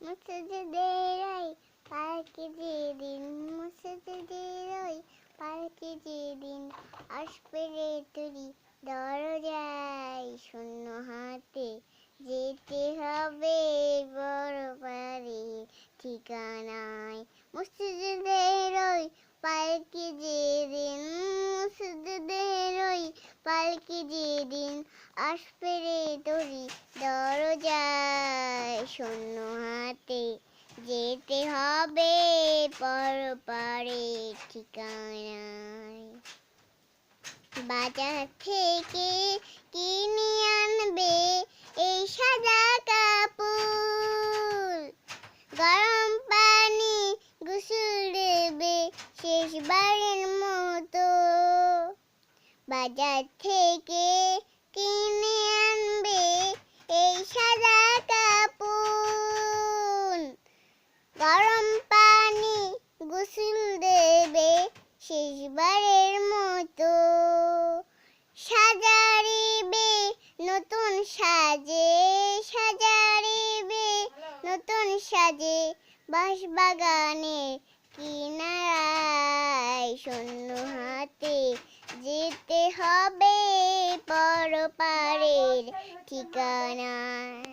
মসজিদের ওই পার্কে যেদিন মসজিদের ওই পার্কে যেদিন আসবে রে তুই দরজায় শূন্য হাতে যেতে হবে বড় পারে ঠিকানায় মসজিদের ওই পার্কে যেদিন মসজিদের ওই পার্কে যেদিন আসবে রে তুই দরজায় শূন্য হাতে যেতে হবে পরপারে ঠিকানায় বাজার থেকে কিনে আনবে এই সাদা কাপড় গরম পানি গোসল দেবে শেষবারের মতো বাজার থেকে কিনে আনবে এই সাদা কাপড় গরম পানি গোসল দেবে শেষবারের মতো সাজারিবে নতুন সাজে সাজারিবে নতুন সাজে বাঁশবাগানে কিনারায় শূন্য হাতে যেতে হবে পরপারের ঠিকানায়।